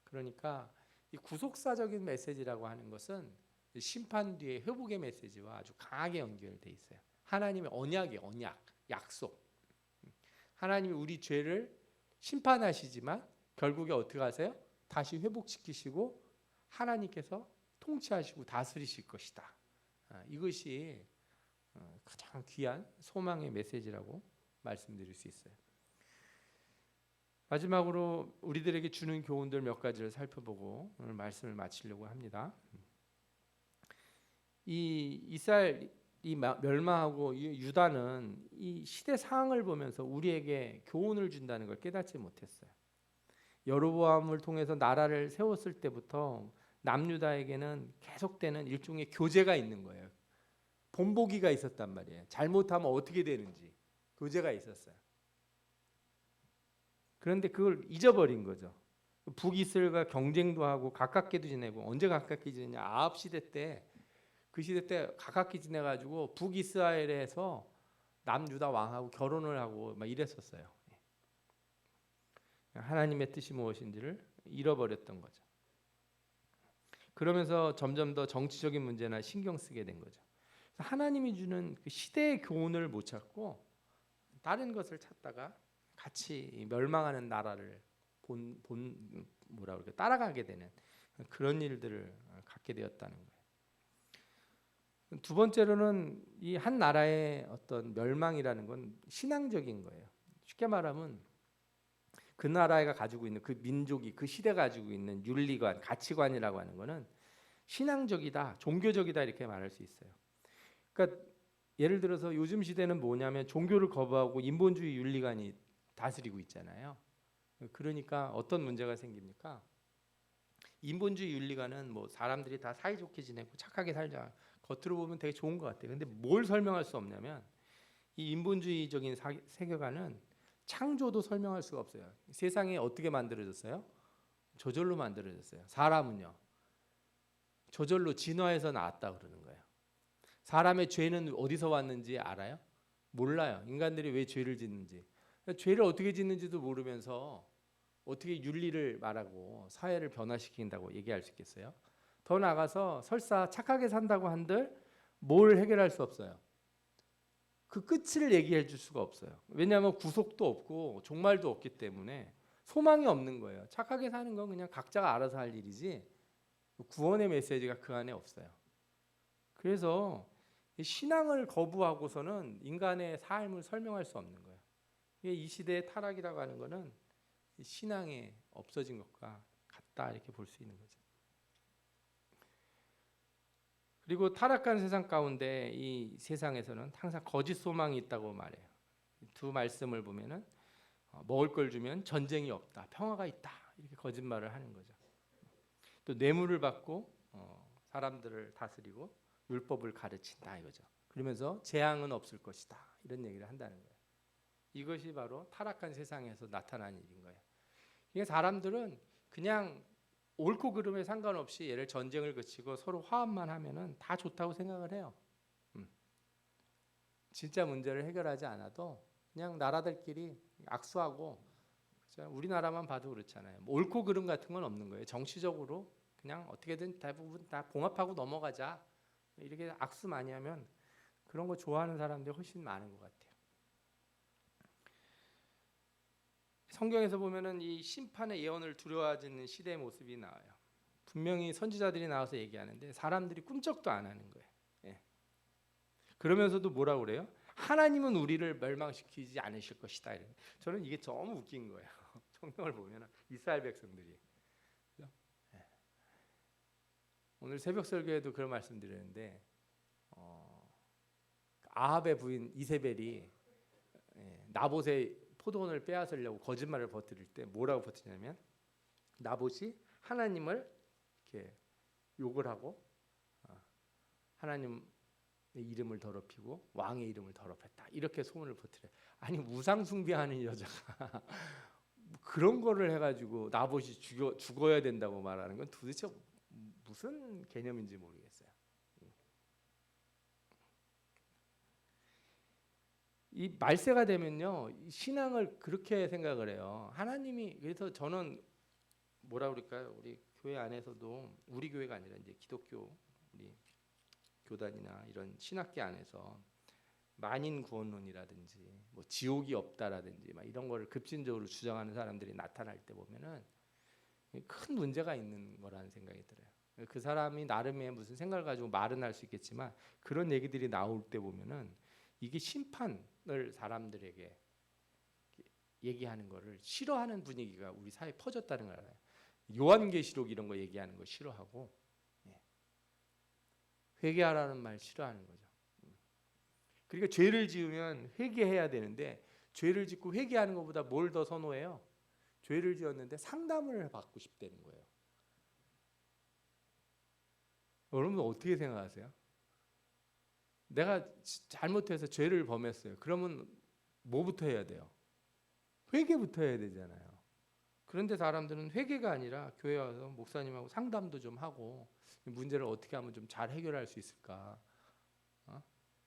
그러니까 이 구속사적인 메시지라고 하는 것은 심판 뒤에 회복의 메시지와 아주 강하게 연결돼 있어요. 하나님의 언약의 언약, 약속. 하나님이 우리 죄를 심판하시지만 결국에 어떻게 하세요? 다시 회복시키시고 하나님께서 통치하시고 다스리실 것이다. 이것이 가장 귀한 소망의 메시지라고 말씀드릴 수 있어요. 마지막으로 우리들에게 주는 교훈들 몇 가지를 살펴보고 오늘 말씀을 마치려고 합니다. 이 이스라엘이 멸망하고 유다는 이 시대 상황을 보면서 우리에게 교훈을 준다는 걸 깨닫지 못했어요. 여로보암을 통해서 나라를 세웠을 때부터 남유다에게는 계속되는 일종의 교제가 있는 거예요. 본보기가 있었단 말이에요. 잘못하면 어떻게 되는지 교제가 있었어요. 그런데 그걸 잊어버린 거죠. 북이스라엘과 경쟁도 하고 가깝게도 지내고, 언제 가깝게 지내냐? 아합 시대 때, 그 시대 때 가깝게 지내가지고 북이스라엘에서 남유다 왕하고 결혼을 하고 막 이랬었어요. 하나님의 뜻이 무엇인지를 잃어버렸던 거죠. 그러면서 점점 더 정치적인 문제나 신경 쓰게 된 거죠. 하나님이 주는 그 시대의 교훈을 못 찾고 다른 것을 찾다가 같이 멸망하는 나라를 따라가게 되는 그런 일들을 갖게 되었다는 거예요. 두 번째로는 이 한 나라의 어떤 멸망이라는 건 신앙적인 거예요. 쉽게 말하면 그 나라가 가지고 있는 그 민족이 그 시대가 가지고 있는 윤리관, 가치관이라고 하는 거는 신앙적이다, 종교적이다 이렇게 말할 수 있어요. 그러니까 예를 들어서 요즘 시대는 뭐냐면 종교를 거부하고 인본주의 윤리관이 다스리고 있잖아요. 그러니까 어떤 문제가 생깁니까? 인본주의 윤리관은 뭐 사람들이 다 사이좋게 지내고 착하게 살자, 겉으로 보면 되게 좋은 것 같아요. 근데 뭘 설명할 수 없냐면 이 인본주의적인 세계관은 창조도 설명할 수가 없어요. 세상이 어떻게 만들어졌어요? 저절로 만들어졌어요. 사람은요, 저절로 진화해서 나왔다 그러는 거예요. 사람의 죄는 어디서 왔는지 알아요? 몰라요. 인간들이 왜 죄를 짓는지. 죄를 어떻게 짓는지도 모르면서 어떻게 윤리를 말하고 사회를 변화시킨다고 얘기할 수 있겠어요? 더 나아가서 설사 착하게 산다고 한들 뭘 해결할 수 없어요. 그 끝을 얘기해 줄 수가 없어요. 왜냐하면 구속도 없고 종말도 없기 때문에 소망이 없는 거예요. 착하게 사는 건 그냥 각자가 알아서 할 일이지 구원의 메시지가 그 안에 없어요. 그래서 신앙을 거부하고서는 인간의 삶을 설명할 수 없는 거예요. 이 시대의 타락이라고 하는 것은 신앙이 없어진 것과 같다 이렇게 볼 수 있는 거죠. 그리고 타락한 세상 가운데 이 세상에서는 항상 거짓 소망이 있다고 말해요. 두 말씀을 보면은 먹을 걸 주면 전쟁이 없다, 평화가 있다 이렇게 거짓말을 하는 거죠. 또 뇌물을 받고 사람들을 다스리고 율법을 가르친다 이거죠. 그러면서 재앙은 없을 것이다 이런 얘기를 한다는 거예요. 이것이 바로 타락한 세상에서 나타난 일인 거예요. 그러니까 사람들은 그냥 옳고 그름에 상관없이 예를 전쟁을 그치고 서로 화합만 하면은 다 좋다고 생각을 해요. 진짜 문제를 해결하지 않아도 그냥 나라들끼리 악수하고, 우리나라만 봐도 그렇잖아요. 뭐 옳고 그름 같은 건 없는 거예요. 정치적으로 그냥 어떻게든 대부분 다 봉합하고 넘어가자 이렇게 악수 많이 하면 그런 거 좋아하는 사람들이 훨씬 많은 것 같아요. 성경에서 보면은 이 심판의 예언을 두려워하는 시대의 모습이 나와요. 분명히 선지자들이 나와서 얘기하는데 사람들이 꿈쩍도 안 하는 거예요. 예. 그러면서도 뭐라고 그래요? 하나님은 우리를 멸망시키지 않으실 것이다. 저는 이게 너무 웃긴 거예요. 성경을 보면 이스라엘 백성들이. 예. 오늘 새벽 설교에도 그런 말씀드렸는데 아합의 부인 이세벨이 나봇의 포도원을 빼앗으려고 거짓말을 버틸 때 뭐라고 버티냐면 나봇이 하나님을 이렇게 욕을 하고 하나님의 이름을 더럽히고 왕의 이름을 더럽혔다 이렇게 소문을 퍼뜨려요. 아니 우상 숭배하는 여자가 그런 거를 해가지고 나봇이 죽어야 된다고 말하는 건 도대체 무슨 개념인지 모르겠어요. 이 말세가 되면요 신앙을 그렇게 생각을 해요. 하나님이, 그래서 저는 뭐라 그럴까요? 우리 교회 안에서도, 우리 교회가 아니라 이제 기독교 우리 교단이나 이런 신학계 안에서 만인 구원론이라든지 뭐 지옥이 없다라든지 막 이런 거를 급진적으로 주장하는 사람들이 나타날 때 보면은 큰 문제가 있는 거라는 생각이 들어요. 그 사람이 나름의 무슨 생각을 가지고 말은 할 수 있겠지만 그런 얘기들이 나올 때 보면은 이게 심판을 사람들에게 얘기하는 거를 싫어하는 분위기가 우리 사회에 퍼졌다는 걸 알아요. 요한계시록 이런 거 얘기하는 거 싫어하고 회개하라는 말 싫어하는 거죠. 그러니까 죄를 지으면 회개해야 되는데 죄를 짓고 회개하는 것보다 뭘 더 선호해요? 죄를 지었는데 상담을 받고 싶다는 거예요. 여러분 어떻게 생각하세요? 내가 잘못해서 죄를 범했어요. 그러면 뭐부터 해야 돼요? 회개부터 해야 되잖아요. 그런데 사람들은 회개가 아니라 교회 와서 목사님하고 상담도 좀 하고 문제를 어떻게 하면 좀 잘 해결할 수 있을까?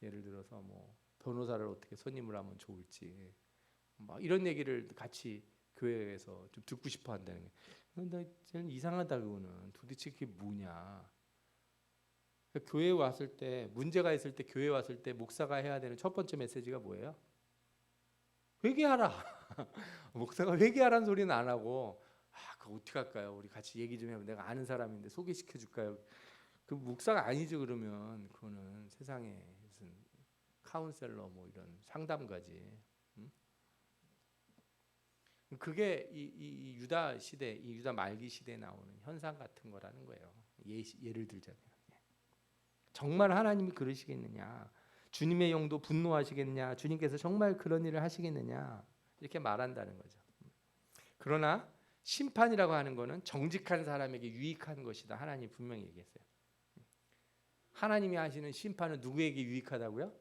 예를 들어서 뭐 변호사를 어떻게 선임을 하면 좋을지 막 이런 얘기를 같이 교회에서 좀 듣고 싶어 한다는 거예요. 근데 저는 이상하다 그거는. 도대체 그게 뭐냐? 교회에 왔을 때 문제가 있을 때 교회에 왔을 때 목사가 해야 되는 첫 번째 메시지가 뭐예요? 회개하라. 목사가 회개하라는 소리는 안 하고 그거 어떻게 할까요? 우리 같이 얘기 좀 해요. 내가 아는 사람인데 소개시켜 줄까요? 그 목사가 아니죠. 그러면 그거는 세상에 무슨 카운셀러 뭐 이런 상담가지. 그게 이 유다 시대, 이 유다 말기 시대에 나오는 현상 같은 거라는 거예요. 예를 들자면 정말 하나님이 그러시겠느냐? 주님의 영도 분노하시겠냐? 주님께서 정말 그런 일을 하시겠느냐? 이렇게 말한다는 거죠. 그러나 심판이라고 하는 것은 정직한 사람에게 유익한 것이다. 하나님 분명히 얘기했어요. 하나님이 하시는 심판은 누구에게 유익하다고요?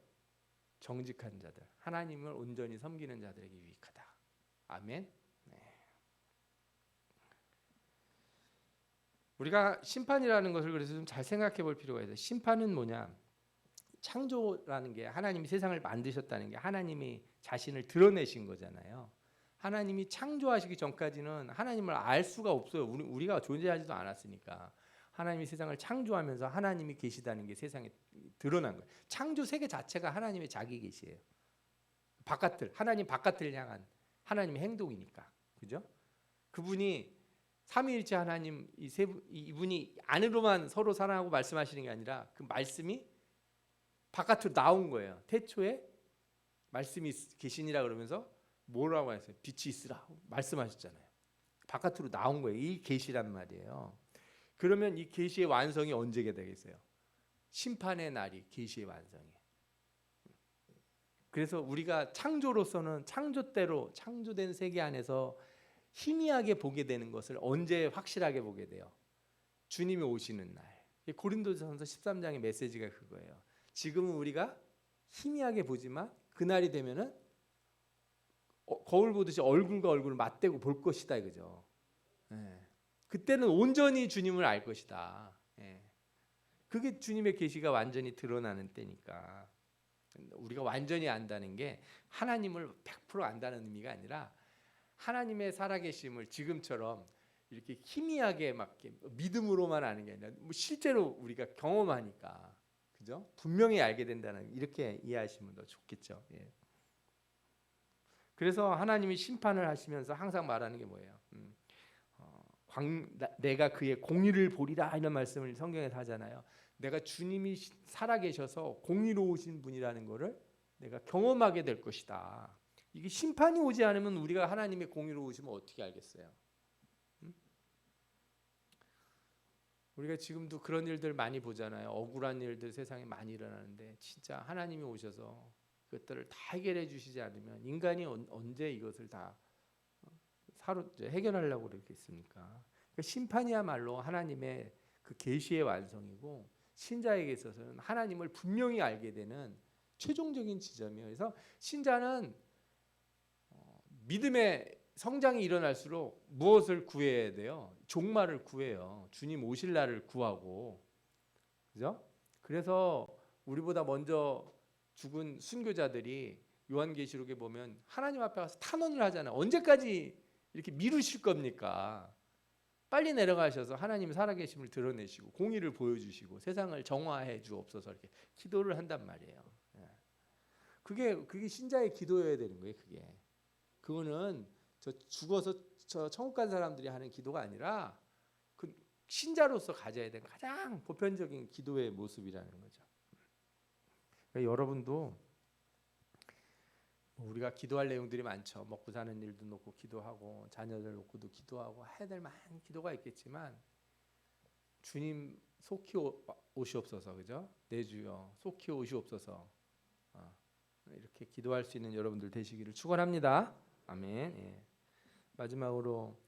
정직한 자들, 하나님을 온전히 섬기는 자들에게 유익하다. 아멘. 네. 우리가 심판이라는 것을 그래서 좀 잘 생각해 볼 필요가 있어요. 심판은 뭐냐? 창조라는 게 하나님이 세상을 만드셨다는 게 하나님이 자신을 드러내신 거잖아요. 하나님이 창조하시기 전까지는 하나님을 알 수가 없어요. 우리가 존재하지도 않았으니까. 하나님이 세상을 창조하면서 하나님이 계시다는 게 세상에 드러난 거예요. 창조 세계 자체가 하나님의 자기 계시예요. 하나님 바깥을 향한 하나님의 행동이니까. 그죠? 그분이 삼위일체 하나님 이분이 안으로만 서로 사랑하고 말씀하시는 게 아니라 그 말씀이 바깥으로 나온 거예요. 태초에 말씀이 계시니라 그러면서 뭐라고 했어요? 빛이 있으라 말씀하셨잖아요. 바깥으로 나온 거예요. 이 계시란 말이에요. 그러면 이 계시의 완성이 언제게 되겠어요? 심판의 날이 계시의 완성이에요. 그래서 우리가 창조로서는 창조대로 창조된 세계 안에서 희미하게 보게 되는 것을 언제 확실하게 보게 돼요? 주님이 오시는 날. 이 고린도전서 13장의 메시지가 그거예요. 지금은 우리가 희미하게 보지만 그날이 되면은 거울 보듯이 얼굴과 얼굴을 맞대고 볼 것이다 이거죠. 예. 그때는 온전히 주님을 알 것이다. 예. 그게 주님의 계시가 완전히 드러나는 때니까. 우리가 완전히 안다는 게 하나님을 100% 안다는 의미가 아니라 하나님의 살아계심을 지금처럼 이렇게 희미하게 막 믿음으로만 아는 게 아니라 뭐 실제로 우리가 경험하니까, 그죠? 분명히 알게 된다는, 이렇게 이해하시면 더 좋겠죠. 예. 그래서 하나님이 심판을 하시면서 항상 말하는 게 뭐예요? 내가 그의 공의를 보리라, 이런 말씀을 성경에서 하잖아요. 내가 주님이 살아계셔서 공의로우신 분이라는 것을 내가 경험하게 될 것이다. 이게 심판이 오지 않으면 우리가 하나님의 공의로우심을 어떻게 알겠어요? 우리가 지금도 그런 일들 많이 보잖아요. 억울한 일들 세상에 많이 일어나는데 진짜 하나님이 오셔서 그것들을 다 해결해 주시지 않으면 인간이 언제 이것을 다 해결하려고 그러겠습니까? 그러니까 심판이야말로 하나님의 그 계시의 완성이고, 신자에게 있어서는 하나님을 분명히 알게 되는 최종적인 지점이에요. 그래서 신자는 믿음의 성장이 일어날수록 무엇을 구해야 돼요? 종말을 구해요. 주님 오실 날을 구하고, 그죠? 그래서 우리보다 먼저 죽은 순교자들이 요한계시록에 보면 하나님 앞에 가서 탄원을 하잖아요. 언제까지 이렇게 미루실 겁니까? 빨리 내려가셔서 하나님 살아계심을 드러내시고 공의를 보여주시고 세상을 정화해 주옵소서, 이렇게 기도를 한단 말이에요. 그게 신자의 기도여야 되는 거예요. 그거는 저 죽어서 저 천국 간 사람들이 하는 기도가 아니라 그 신자로서 가져야 되는 가장 보편적인 기도의 모습이라는 거죠. 그러니까 여러분도 우리가 기도할 내용들이 많죠. 먹고 사는 일도 놓고 기도하고 자녀들 놓고도 기도하고 해야 될 많은 기도가 있겠지만, 주님 속히 오시옵소서, 그죠? 내 주여 속히 오시옵소서, 이렇게 기도할 수 있는 여러분들 되시기를 축원합니다. 아멘. 예. 마지막으로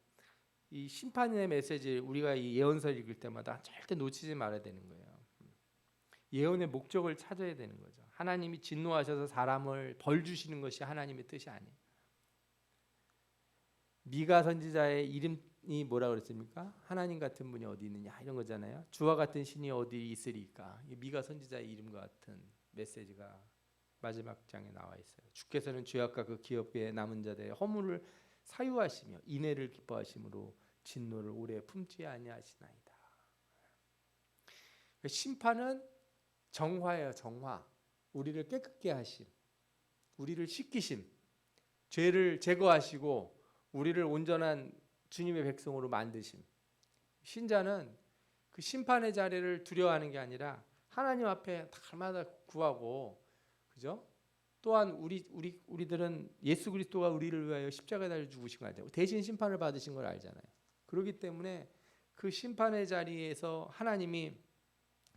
이 심판의 메시지, 우리가 이 예언서를 읽을 때마다 절대 놓치지 말아야 되는 거예요. 예언의 목적을 찾아야 되는 거죠. 하나님이 진노하셔서 사람을 벌 주시는 것이 하나님의 뜻이 아니에요. 미가 선지자의 이름이 뭐라 그랬습니까? 하나님 같은 분이 어디 있느냐, 이런 거잖아요. 주와 같은 신이 어디 있으리까. 미가 선지자의 이름과 같은 메시지가 마지막 장에 나와 있어요. 주께서는 죄악과 그 기업에 남은 자들의 허물을 사유하시며 인애를 기뻐하심으로 진노를 오래 품지 아니하시나이다. 심판은 정화예요. 정화. 우리를 깨끗게 하심, 우리를 씻기심, 죄를 제거하시고 우리를 온전한 주님의 백성으로 만드심. 신자는 그 심판의 자리를 두려워하는 게 아니라 하나님 앞에 날마다 구하고, 그죠? 또한 우리들은 예수 그리스도가 우리를 위하여 십자가에 달려 죽으신 거 알잖아요. 대신 심판을 받으신 걸 알잖아요. 그렇기 때문에 그 심판의 자리에서 하나님이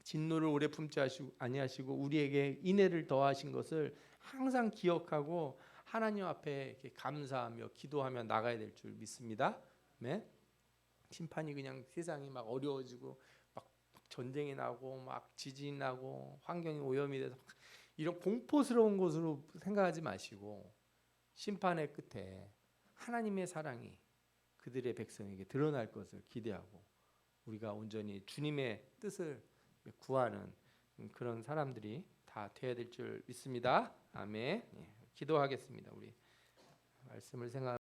진노를 오래 품지 아니하시고 우리에게 인애를 더하신 것을 항상 기억하고 하나님 앞에 이렇게 감사하며 기도하며 나가야 될 줄 믿습니다. 네? 심판이 그냥 세상이 막 어려워지고 막 전쟁이 나고 막 지진이 나고 환경이 오염이 돼서 이런 공포스러운 것으로 생각하지 마시고, 심판의 끝에 하나님의 사랑이 그들의 백성에게 드러날 것을 기대하고 우리가 온전히 주님의 뜻을 구하는 그런 사람들이 다 되어야 될 줄 믿습니다. 아멘. 기도하겠습니다. 우리 말씀을 생각.